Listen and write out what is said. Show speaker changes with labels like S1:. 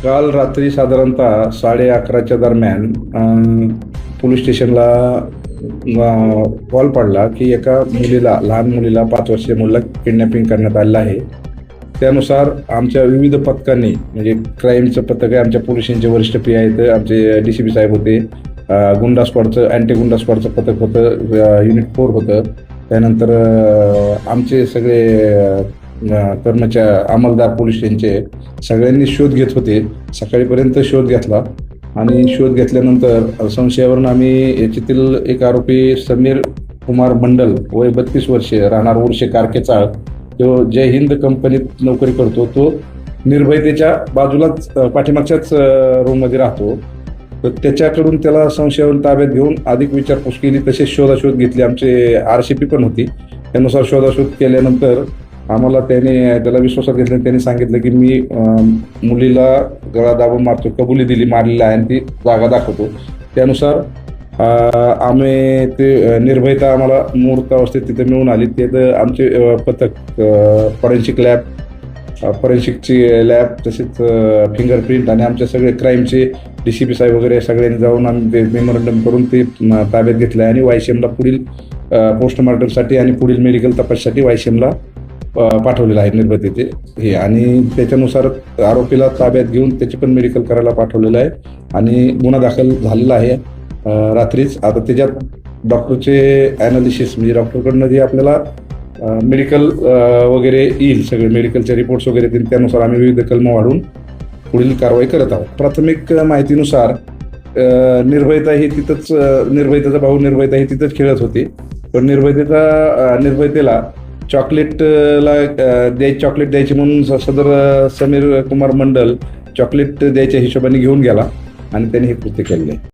S1: काल रात्री साधारणतः 11:30च्या दरम्यान पोलीस स्टेशनला कॉल पडला की एका मुलीला, लहान मुलीला, 5 वर्षीय मुलीला किडनॅपिंग करण्यात आलेलं आहे. त्यानुसार आमच्या विविध पथकांनी, म्हणजे क्राईमचं पथक आहे, आमच्या पोलिसांचे वरिष्ठ पी आहेत, आमचे DCP साहेब होते, गुंडा स्क्वॉडचं, अँटी गुंडा स्क्वॉडचं पथक होतं, युनिट 4 होतं, त्यानंतर आमचे सगळे अंमलदार पोलीस स्टेशनचे सगळ्यांनी शोध घेत होते. सकाळीपर्यंत शोध घेतला आणि शोध घेतल्यानंतर संशयावरून आम्ही याच्यातील एक आरोपी समीर कुमार मंडल, वय 32 वर्षे, राहणार उर्शे कारकेचाळ, तो जय हिंद कंपनीत नोकरी करतो. तो निर्भयतेच्या बाजूलाच पाठीमागच्याच रूममध्ये राहतो. तर त्याच्याकडून त्याला संशयावरून ताब्यात घेऊन अधिक विचारपूस केली. तसेच शोधाशोध घेतली. आमचे RCP पण होती. त्यानुसार शोधाशोध केल्यानंतर आम्हाला त्याला विश्वासात घेतलं. त्यांनी सांगितलं की मी मुलीला गळा दाबून मारतो, कबुली दिली, मारलेली आहे आणि ती जागा दाखवतो. त्यानुसार आम्ही ते निर्भयता आम्हाला मूर्त अवस्थेत तिथे मिळून आली. ते आमचे पथक फॉरेन्सिकची लॅब, तसेच फिंगरप्रिंट आणि आमच्या सगळे क्राईमचे DCP साहेब वगैरे सगळ्यांनी जाऊन आम्ही मेमोरंडम करून ते ताब्यात घेतलं आहे आणि YCMला पुढील पोस्टमॉर्टमसाठी आणि पुढील मेडिकल तपासासाठी YCMला पाठवलेलं आहे निर्भयतेचे हे. आणि त्याच्यानुसार आरोपीला ताब्यात घेऊन त्याचे पण मेडिकल करायला पाठवलेलं आहे आणि गुन्हा दाखल झालेला आहे रात्रीच. आता त्याच्यात डॉक्टरचे ॲनालिसिस, म्हणजे डॉक्टरकडनं जे आपल्याला मेडिकल वगैरे येईल, सगळे मेडिकलचे रिपोर्ट्स वगैरे येतील, त्यानुसार आम्ही विविध कलमं वाढवून पुढील कारवाई करत आहोत. प्राथमिक माहितीनुसार निर्भयतेचा भाऊ निर्भयता ही तिथंच खेळत होती. पण निर्भयतेला चॉकलेट द्यायची म्हणून सदर समीर कुमार मंडल चॉकलेट द्यायच्या हिशोबाने घेऊन गेला आणि त्याने हे कृत्य केलेलं आहे.